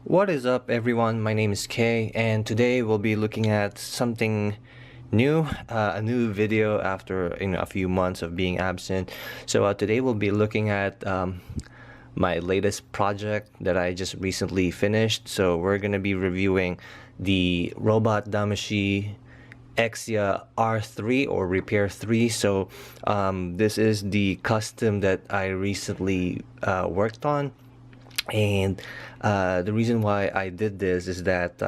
What is up, everyone? My name is Kay, and today we'll be looking at something new, a new video after a few months of being absent. So today we'll be looking at my latest project that I just recently finished. So we're gonna be reviewing the robot Damashii Exia R3 or Repair 3. So this is the custom that I recently worked on. And the reason why I did this is that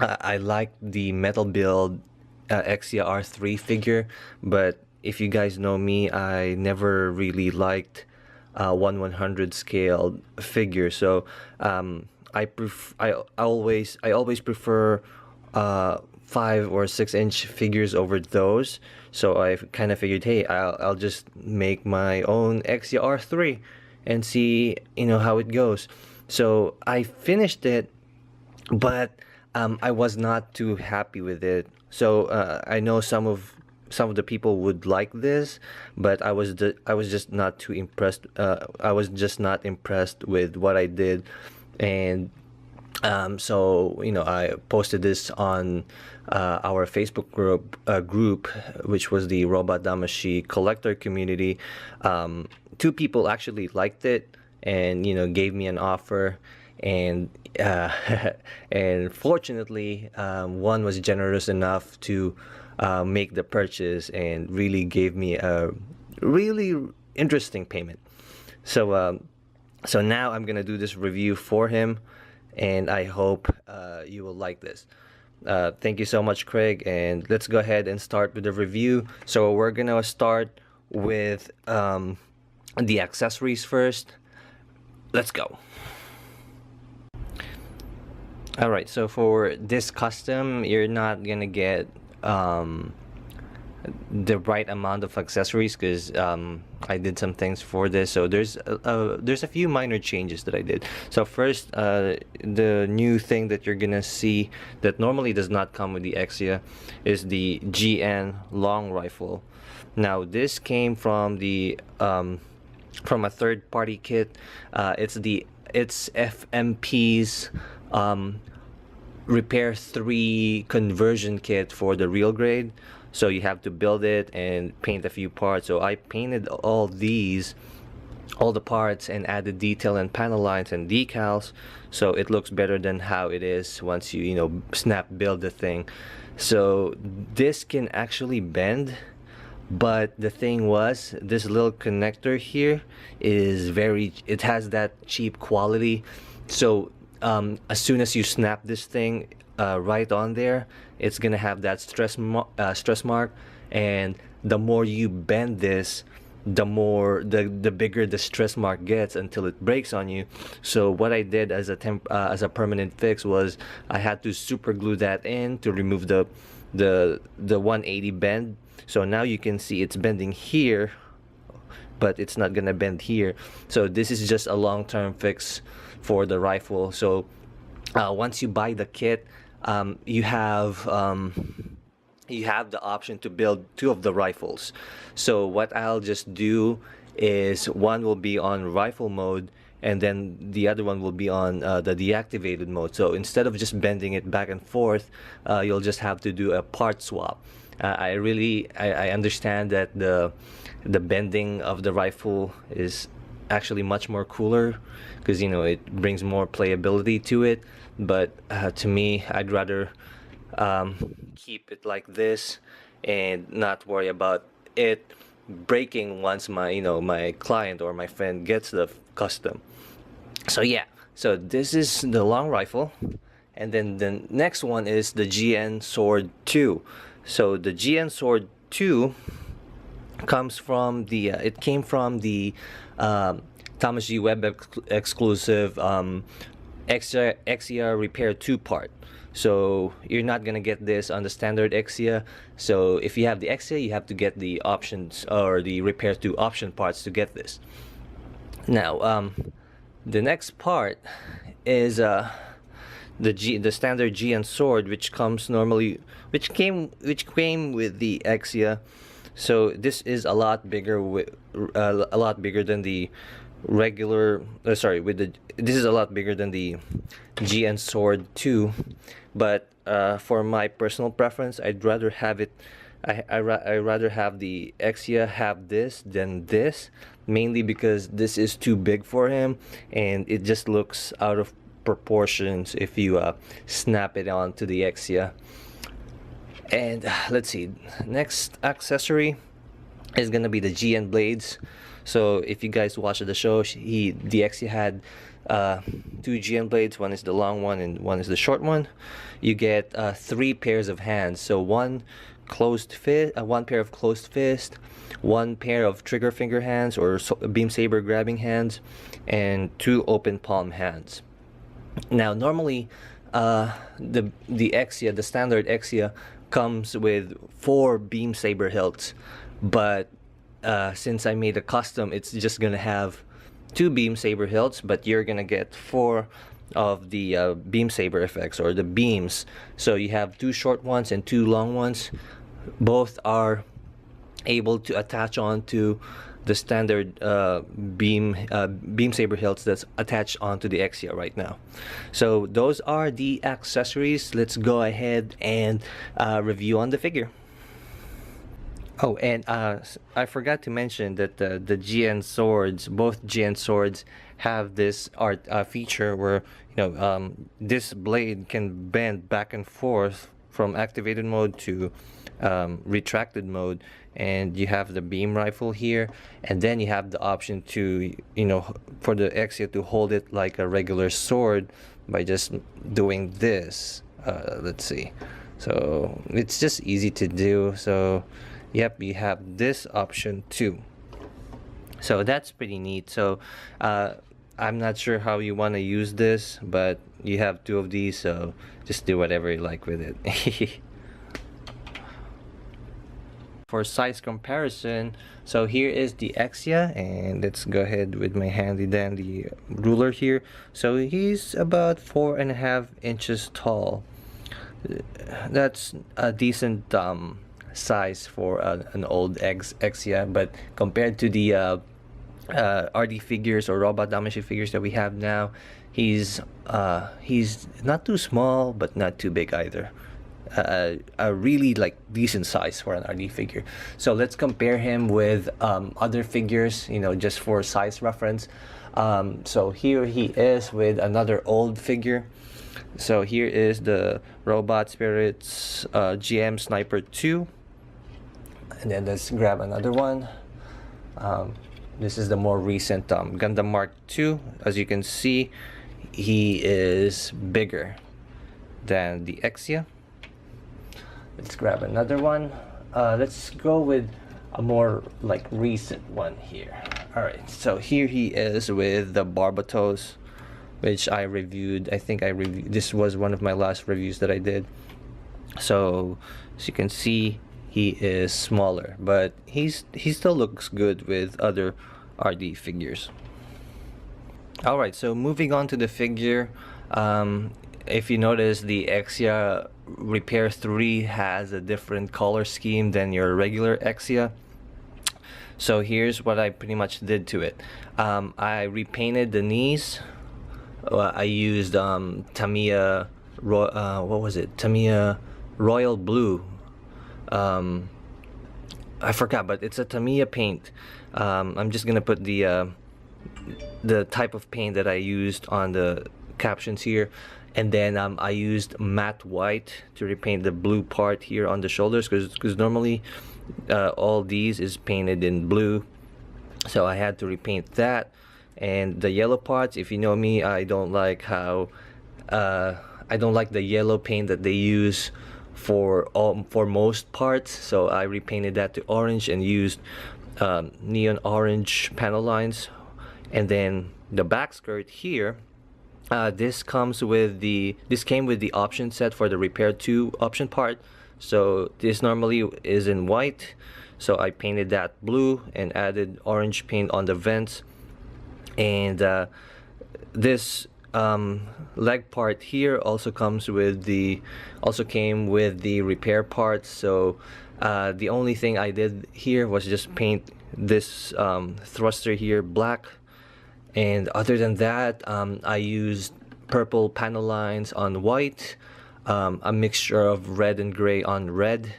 I like the metal build Exia R3 figure, but if you guys know me, I never really liked 1/100 scale figure. So I always prefer 5 or 6 inch figures over those. So I kind of figured, hey, I'll just make my own Exia R3 and see how it goes. So I finished it, but I was not too happy with it. So I know some of the people would like this, but I was just not too impressed. I was just not impressed with what I did. And so I posted this on our Facebook group, which was the Robot Damashii collector community. 2 people actually liked it and gave me an offer, and and fortunately one was generous enough to make the purchase and really gave me a really interesting payment. So so now I'm gonna do this review for him, and I hope you will like this. Thank you so much, Craig, and let's go ahead and start with the review. So we're gonna start with the accessories first. Let's go. Alright, so for this custom, you're not gonna get the right amount of accessories because I did some things for this. So there's a few minor changes that I did. So first, the new thing that you're gonna see that normally does not come with the Exia is the GN long rifle. Now this came from the from a third-party kit. It's FMP's Repair 3 conversion kit for the real grade. So you have to build it and paint a few parts. So I painted all the parts and added detail and panel lines and decals, so it looks better than how it is once you snap build the thing. So this can actually bend, but the thing was, this little connector here it has that cheap quality. So as soon as you snap this thing right on there, it's gonna have that stress mark, and the more you bend this, the bigger the stress mark gets until it breaks on you. So what I did as a permanent fix was I had to super glue that in to remove the 180 bend. So now you can see it's bending here, but it's not gonna bend here. So this is just a long-term fix for the rifle. So once you buy the kit, you have the option to build 2 of the rifles. So what I'll just do is one will be on rifle mode, and then the other one will be on the deactivated mode. So instead of just bending it back and forth, you'll just have to do a part swap. I understand that the bending of the rifle is actually much more cooler because it brings more playability to it, but to me, I'd rather keep it like this and not worry about it breaking once my client or my friend gets the custom. So yeah, so this is the long rifle, and then the next one is the GN Sword 2. So the GN Sword 2 comes from the it came from the Damashii web exclusive Exia Repair 2 part. So you're not gonna get this on the standard Exia. So if you have the Exia, you have to get the options or the Repair 2 option parts to get this. Now the next part is the standard GN sword, which came with the Exia. So this is a lot bigger than the regular sorry, with the, this is a lot bigger than the GN Sword 2, but for my personal preference, I'd rather have it, I rather have the Exia have this than this, mainly because this is too big for him and it just looks out of proportions if you snap it onto the Exia. And let's see, next accessory is gonna be the GN blades. So if you guys watched the show, the Exia had two GN blades. One is the long one and one is the short one. You get 3 pairs of hands. So one pair of closed fist, one pair of trigger finger hands or beam saber grabbing hands, and 2 open palm hands. Now normally the Exia, the standard Exia, comes with 4 beam saber hilts, but since I made a custom, it's just gonna have 2 beam saber hilts, but you're gonna get 4 of the beam saber effects, or the beams. So you have 2 short ones and 2 long ones. Both are able to attach onto the standard beam saber hilts that's attached onto the Exia right now. So those are the accessories. Let's go ahead and review on the figure. Oh, and I forgot to mention that the GN swords, both GN swords, have this feature where, you know, this blade can bend back and forth from activated mode to retracted mode, and you have the beam rifle here, and then you have the option to, you know, for the Exia to hold it like a regular sword by just doing this. Let's see, so it's just easy to do. So yep, you have this option too, so that's pretty neat. So I'm not sure how you want to use this, but you have 2 of these, so just do whatever you like with it. For size comparison, so here is the Exia, and let's go ahead with my handy dandy ruler here. So he's about 4.5 inches tall. That's a decent size for an old Exia, but compared to the RD figures or robot Damashii figures that we have now, he's not too small but not too big either. A really like decent size for an RD figure. So let's compare him with other figures, you know, just for size reference. So here he is with another old figure. So here is the Robot Spirits GM Sniper 2, and then let's grab another one. This is the more recent Gundam Mark II. As you can see, he is bigger than the Exia. Let's grab another one. Let's go with a more like recent one here. Alright, so here he is with the Barbatos, which I reviewed. I think this was one of my last reviews that I did. So as you can see, he is smaller, but he still looks good with other RD figures. Alright, so moving on to the figure, if you notice, the Exia Repair 3 has a different color scheme than your regular Exia. So here's what I pretty much did to it. I repainted the knees. I used Tamiya what was it? Tamiya Royal Blue. I forgot, but it's a Tamiya paint. I'm just gonna put the type of paint that I used on the captions here, and then I used matte white to repaint the blue part here on the shoulders, because normally all these is painted in blue, so I had to repaint that. And the yellow parts, if you know me, I don't like how I don't like the yellow paint that they use for most parts, so I repainted that to orange and used neon orange panel lines. And then the back skirt here, this came with the option set for the Repair 2 option part. So this normally is in white, so I painted that blue and added orange paint on the vents. And this leg part here also came with the repair parts. So the only thing I did here was just paint this thruster here black, And other than that, I used purple panel lines on white, a mixture of red and gray on red,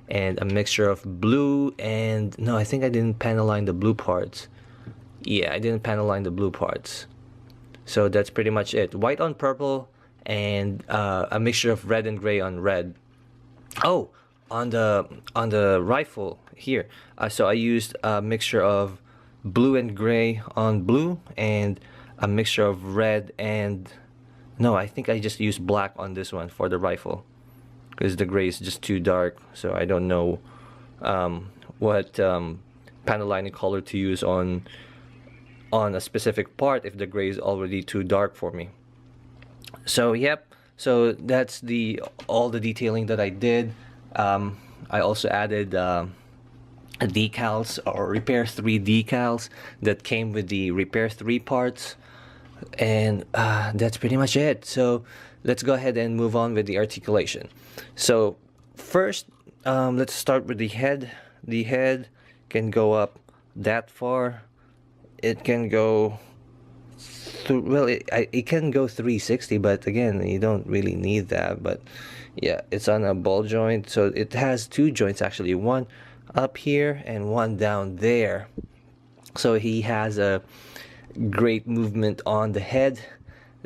and a mixture of blue and no, I think I didn't panel line the blue parts. Yeah, I didn't panel line the blue parts. So that's pretty much it. White on purple and a mixture of red and gray on red. Oh, on the rifle here, so I used a mixture of blue and gray on blue and a mixture of red and no, I think I just used black on this one for the rifle because the gray is just too dark, so I don't know what panel lining color to use on a specific part if the gray is already too dark for me. So yep, so that's all the detailing that I did. I also added decals or Repair 3 decals that came with the Repair 3 parts, and that's pretty much it. So let's go ahead and move on with the articulation. So first, let's start with the head. The head can go up that far. It can go well, it can go 360, but again, you don't really need that. But yeah, it's on a ball joint, so it has two joints actually, one up here and one down there. So he has a great movement on the head.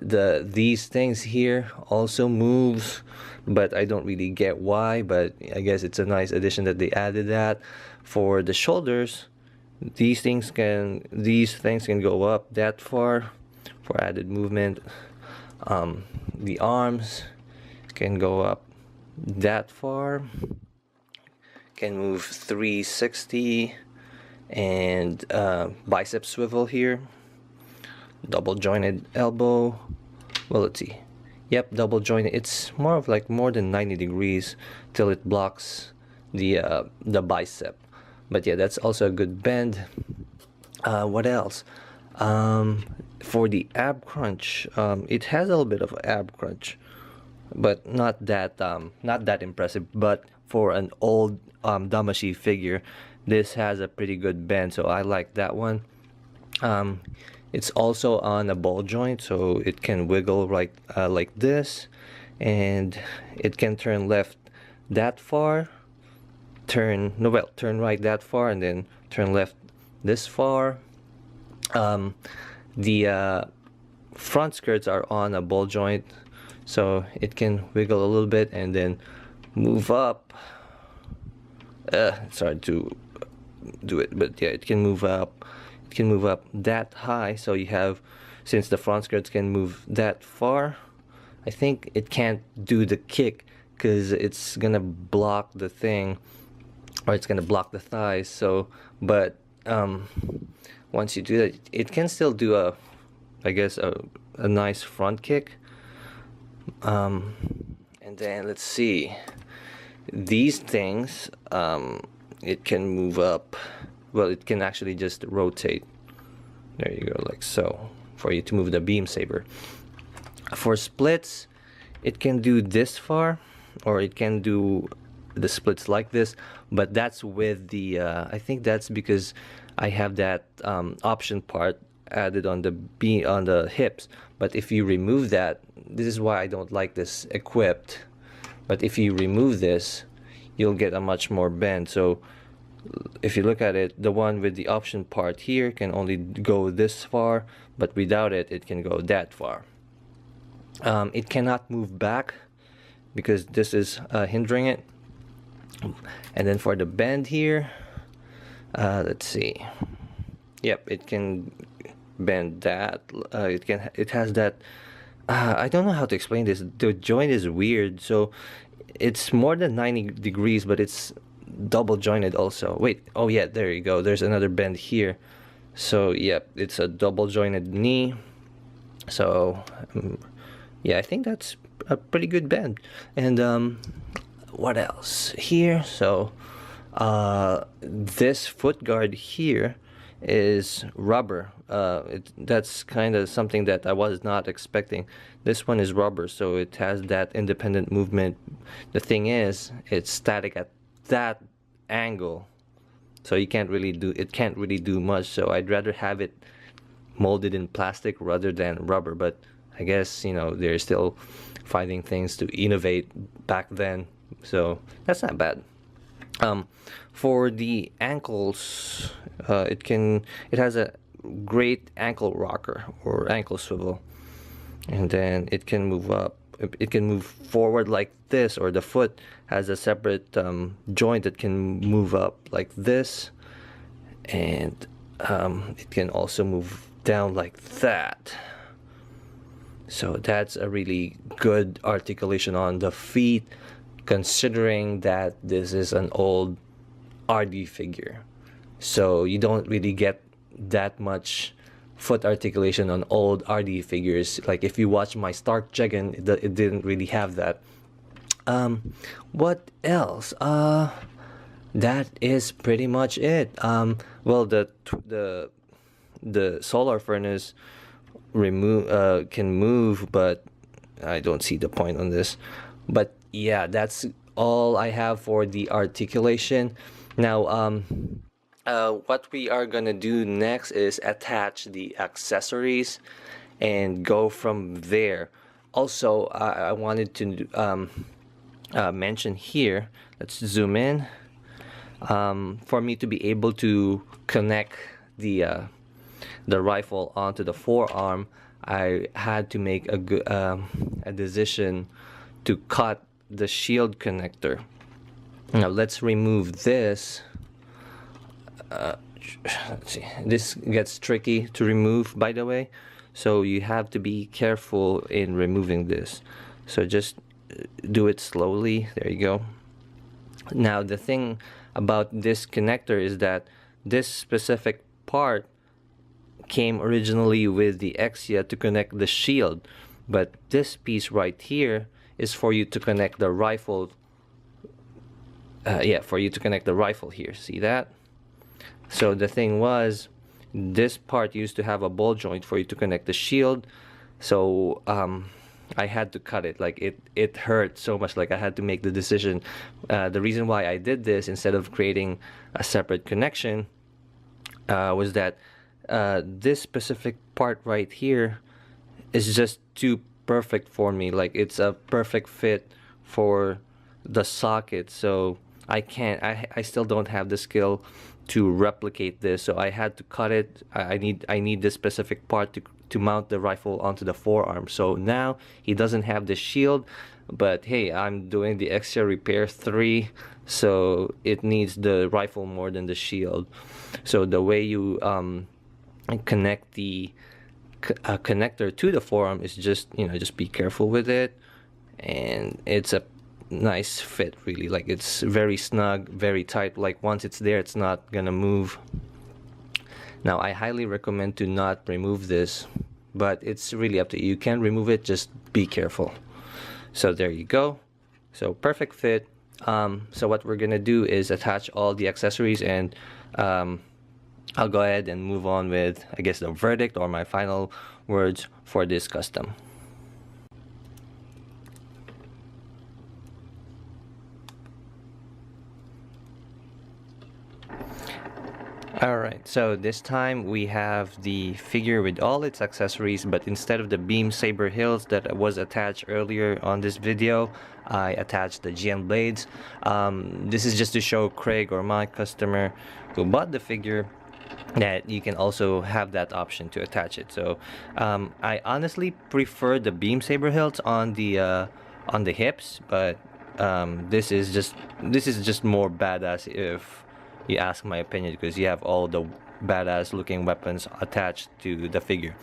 These things here also moves, but I don't really get why, but I guess it's a nice addition that they added that. For the shoulders, these things can go up that far for added movement. The arms can go up that far, can move 360, and bicep swivel here. Double jointed elbow. Well, let's see. Yep, double jointed. It's more of like more than 90 degrees till it blocks the bicep. But yeah, that's also a good bend. What else? For the ab crunch, it has a little bit of ab crunch, but not that impressive. But for an old Damashii figure, this has a pretty good bend, so I like that one. It's also on a ball joint, so it can wiggle like this, and it can turn left that far, turn right that far, and then turn left this far. The front skirts are on a ball joint, so it can wiggle a little bit and then move up. It's hard to do it, but yeah, it can move up. It can move up that high, so you have, since the front skirts can move that far, I think it can't do the kick because it's gonna block the thing, or it's gonna block the thighs. So, but once you do that, it can still do I guess a nice front kick. And then let's see, these things, it can move up. Well, it can actually just rotate. There you go, like so, for you to move the beam saber. For splits, it can do this far, or it can do the splits like this, but that's with the I think that's because I have that option part added on the hips. But if you remove that, this is why I don't like this equipped, but if you remove this, you'll get a much more bend. So if you look at it, the one with the option part here can only go this far, but without it, it can go that far. It cannot move back because this is hindering it. And then for the bend here, let's see. Yep, it can bend that. It has that. I don't know how to explain this. The joint is weird, so it's more than 90 degrees, but it's double jointed also. Wait, oh yeah, there you go, there's another bend here. So yep, it's a double jointed knee. So yeah, I think that's a pretty good bend. And what else here? So this foot guard here is rubber. That's kind of something that I was not expecting. This one is rubber, so it has that independent movement. The thing is, it's static at that angle, so it can't really do much. So I'd rather have it molded in plastic rather than rubber, but I guess, you know, they're still finding things to innovate back then, so that's not bad. For the ankles, it has a great ankle rocker or ankle swivel, and then it can move up. It can move forward like this, or the foot has a separate joint that can move up like this, and it can also move down like that. So that's a really good articulation on the feet, considering that this is an old RD figure. So you don't really get that much foot articulation on old RD figures. Like if you watch my Stark Jegan, it didn't really have that. What else? That is pretty much it. Well, the solar furnace can move, but I don't see the point on this. But yeah, that's all I have for the articulation. Now, what we are gonna do next is attach the accessories and go from there. Also, I wanted to mention here, let's zoom in, for me to be able to connect the rifle onto the forearm, I had to make a decision to cut the shield connector. Now let's remove this. Let's see, this gets tricky to remove, by the way, so you have to be careful in removing this, so just do it slowly. There you go. Now the thing about this connector is that this specific part came originally with the Exia to connect the shield, but this piece right here is for you to connect the rifle. For you to connect the rifle here. See that? So the thing was, this part used to have a ball joint for you to connect the shield, so I had to cut it. Like it hurt so much, like I had to make the decision. The reason why I did this instead of creating a separate connection was that this specific part right here is just too perfect for me. Like it's a perfect fit for the socket, so I can't, I still don't have the skill to replicate this, so I had to cut it. I need this specific part to mount the rifle onto the forearm. So now he doesn't have the shield, but hey, I'm doing the Exia Repair 3, so it needs the rifle more than the shield. So the way you connect the connector to the forearm is just, you know, just be careful with it, and it's a nice fit, really. Like it's very snug, very tight. Like once it's there, it's not gonna move. Now I highly recommend to not remove this, but it's really up to you. You can remove it, just be careful. So there you go. So perfect fit. So what we're gonna do is attach all the accessories, and I'll go ahead and move on with, I guess, the verdict or my final words for this custom. Alright, so this time we have the figure with all its accessories, but instead of the beam saber hilts that was attached earlier on this video, I attached the GN blades. This is just to show Craig, or my customer who bought the figure, that you can also have that option to attach it. So I honestly prefer the beam saber hilts on the hips, but this is just more badass, if you ask my opinion, because you have all the badass looking weapons attached to the figure.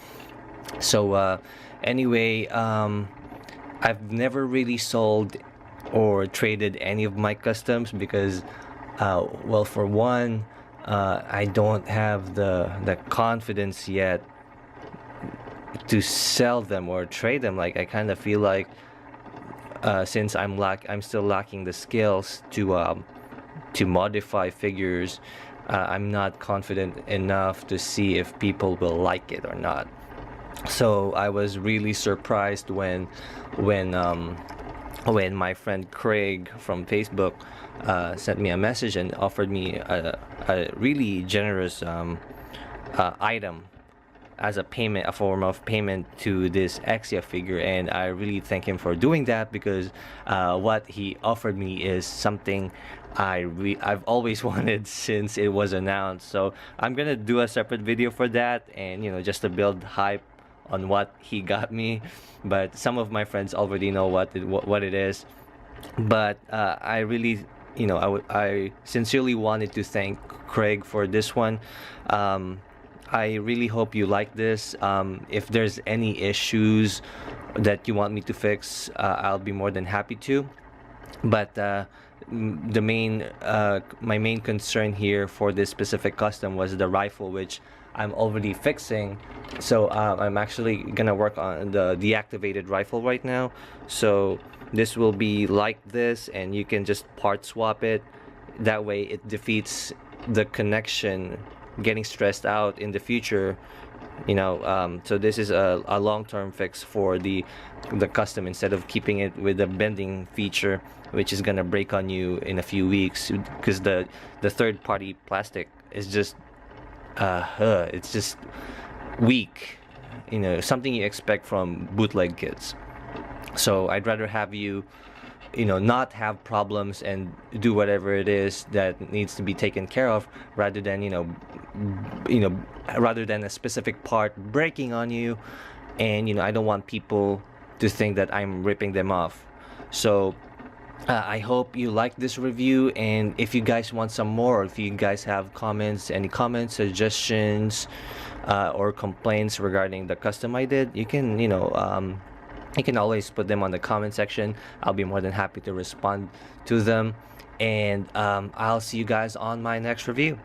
So anyway, I've never really sold or traded any of my customs because well, for one, I don't have the confidence yet to sell them or trade them. Like I kind of feel like since I'm still lacking the skills to modify figures, I'm not confident enough to see if people will like it or not. So I was really surprised when my friend Craig from Facebook sent me a message and offered me a really generous item as a payment, a form of payment to this Exia figure, and I really thank him for doing that, because what he offered me is something I've always wanted since it was announced. So I'm gonna do a separate video for that, and just to build hype on what he got me. But some of my friends already know what it is. But I really, I sincerely wanted to thank Craig for this one. I really hope you like this. If there's any issues that you want me to fix, I'll be more than happy to. But the my main concern here for this specific custom was the rifle, which I'm already fixing. So I'm actually gonna work on the deactivated rifle right now. So this will be like this, and you can just part swap it. That way it defeats the connection getting stressed out in the future. So this is a long-term fix for the custom, instead of keeping it with the bending feature, which is gonna break on you in a few weeks, because the third-party plastic is just it's just weak, something you expect from bootleg kits. So I'd rather have you not have problems and do whatever it is that needs to be taken care of, rather than rather than a specific part breaking on you. And I don't want people to think that I'm ripping them off. So I hope you like this review, and if you guys want some more, or if you guys have any comments, suggestions, or complaints regarding the custom I did, you can you can always put them on the comment section. I'll be more than happy to respond to them, and I'll see you guys on my next review.